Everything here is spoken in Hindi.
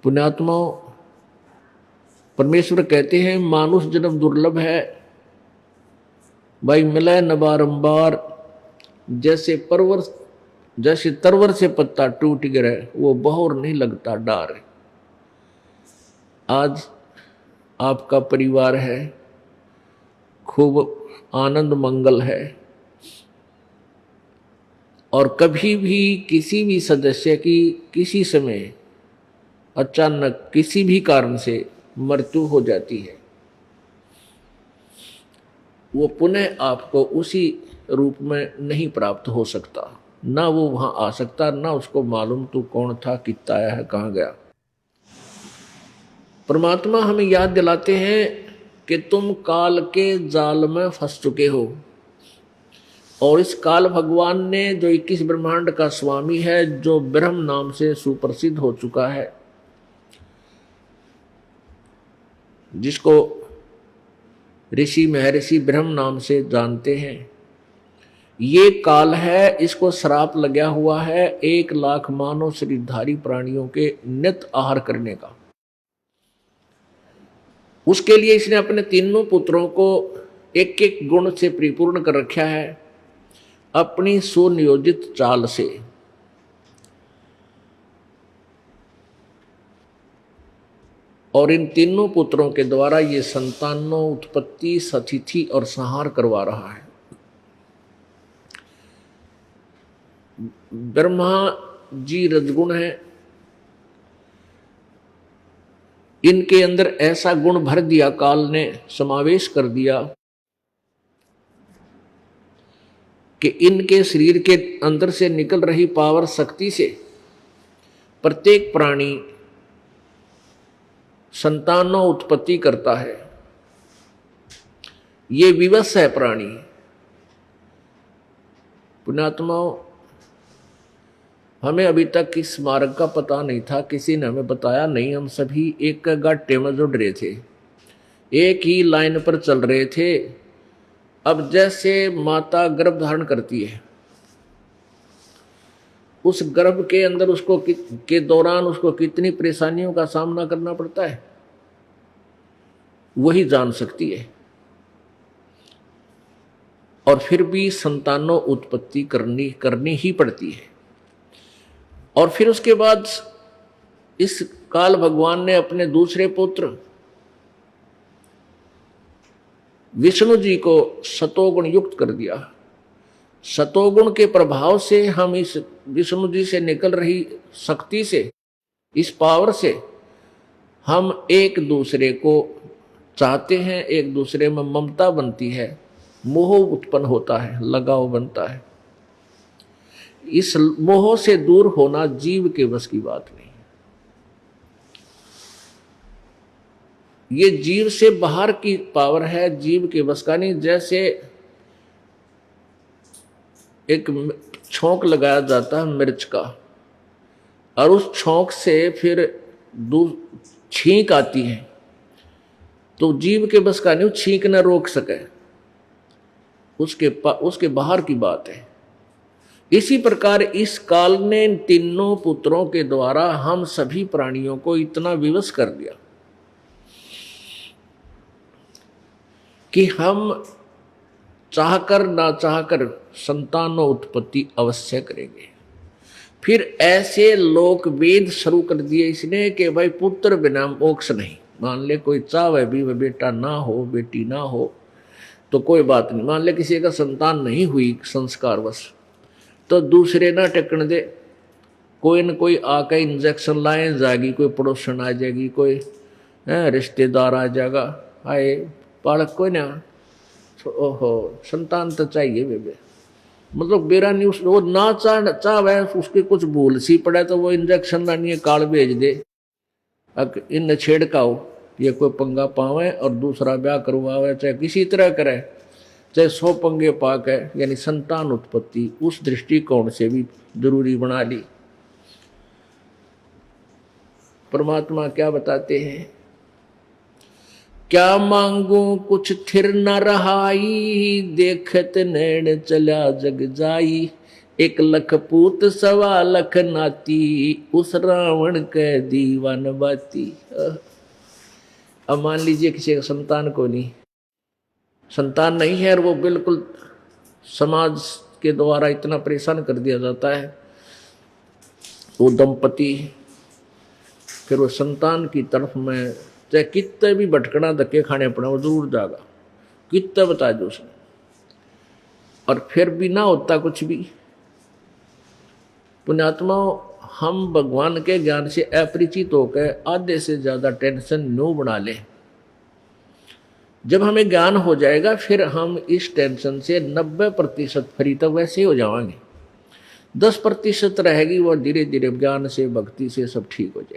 पुण्यात्माओं, परमेश्वर कहते हैं मानुष जन्म दुर्लभ है भाई, मिले न बारंबार। जैसे तरवर से पत्ता टूट गिरे, वो बहोर नहीं लगता डार। आज आपका परिवार है, खूब आनंद मंगल है, और कभी भी किसी भी सदस्य की किसी समय अचानक किसी भी कारण से मृत्यु हो जाती है, वो पुनः आपको उसी रूप में नहीं प्राप्त हो सकता। ना वो वहां आ सकता, ना उसको मालूम तू कौन था, कितना आया है, कहां गया। परमात्मा हमें याद दिलाते हैं कि तुम काल के जाल में फंस चुके हो। और इस काल भगवान ने, जो 21 ब्रह्मांड का स्वामी है, जो ब्रह्म नाम से सुप्रसिद्ध हो चुका है, जिसको ऋषि महर्षि ब्रह्म नाम से जानते हैं, ये काल है, इसको श्राप लगा हुआ है 1,00,000 मानव शरीरधारी प्राणियों के नित्य आहार करने का। उसके लिए इसने अपने तीनों पुत्रों को एक एक गुण से परिपूर्ण कर रखा है अपनी सुनियोजित चाल से। और इन तीनों पुत्रों के द्वारा ये संतानों उत्पत्ति, सतिथि और संहार करवा रहा है। ब्रह्मा जी रजगुण है, इनके अंदर ऐसा गुण भर दिया, काल ने समावेश कर दिया कि इनके शरीर के अंदर से निकल रही पावर शक्ति से प्रत्येक प्राणी संतानों उत्पत्ति करता है। ये विवश है प्राणी। पुण्यात्माओं, हमें अभी तक इस मार्ग का पता नहीं था, किसी ने हमें बताया नहीं। हम सभी एक गाटे में जुड़ रहे थे, एक ही लाइन पर चल रहे थे। अब जैसे माता गर्भ धारण करती है, उस गर्भ के अंदर उसको के दौरान उसको कितनी परेशानियों का सामना करना पड़ता है, वही जान सकती है। और फिर भी संतानों उत्पत्ति करनी ही पड़ती है। और फिर उसके बाद इस काल भगवान ने अपने दूसरे पुत्र विष्णु जी को सतोगुण युक्त कर दिया। सतोगुण के प्रभाव से हम इस विष्णु जी से निकल रही शक्ति से, इस पावर से हम एक दूसरे को चाहते हैं, एक दूसरे में ममता बनती है, मोह उत्पन्न होता है, लगाव बनता है। इस मोह से दूर होना जीव के बस की बात नहीं। ये जीव से बाहर की पावर है, जीव के बस का नहीं। जैसे एक छौंक लगाया जाता है मिर्च का, और उस छौंक से फिर छींक आती है, तो जीव के बस का नहीं, छींक न रोक सके, उसके बाहर की बात है। इसी प्रकार इस काल ने इन तीनों पुत्रों के द्वारा हम सभी प्राणियों को इतना विवश कर दिया कि हम चाहकर ना चाहकर संतानों उत्पत्ति अवश्य करेंगे। फिर ऐसे लोक वेद शुरू कर दिए इसने कि भाई पुत्र बिना मोक्ष नहीं। मान ले कोई चाहे भी वह बेटा ना हो, बेटी ना हो, तो कोई बात नहीं। मान ले किसी का संतान नहीं हुई संस्कारवश, तो दूसरे ना टकन दे, कोई न कोई आकर इंजेक्शन लाए जाएगी, कोई पड़ोसन आ जाएगी, कोई रिश्तेदार आ जाएगा, आए बालक कोई ना, ओहो संतान तो चाहिए बेबे। मतलब बेरा नहीं, वो ना चाहे उसके कुछ भूल सी पड़े तो वो इंजेक्शन लानी है, काल भेज दे, इन छेड़काओ, ये कोई पंगा पावे और दूसरा ब्याह करवावे, चाहे किसी तरह करे, चाहे 100 पंगे पाक है। यानी संतान उत्पत्ति उस दृष्टिकोण से भी जरूरी बना ली। परमात्मा क्या बताते हैं, क्या मांगू कुछ थिर न रहाई, देखत नैण चला जग जाई, एक लख पूत सवा लख नाती, उस रावण के दीवान बाती। अब मान लीजिए किसी का संतान को नहीं, संतान नहीं है और वो बिल्कुल समाज के द्वारा इतना परेशान कर दिया जाता है, वो दंपति फिर वो संतान की तरफ में चाहे कितने भी भटकना धक्के खाने पड़े वो जरूर जागा, कितना बता दो उसने, और फिर भी ना होता कुछ भी। पुण्यात्मा, हम भगवान के ज्ञान से अपरिचित होकर आधे से ज्यादा टेंशन न्यू बना ले। जब हमें ज्ञान हो जाएगा फिर हम इस टेंशन से 90% फ्री तक वैसे ही हो जाएंगे, 10% रहेगी वो धीरे धीरे ज्ञान से भक्ति से सब ठीक हो जाएगा।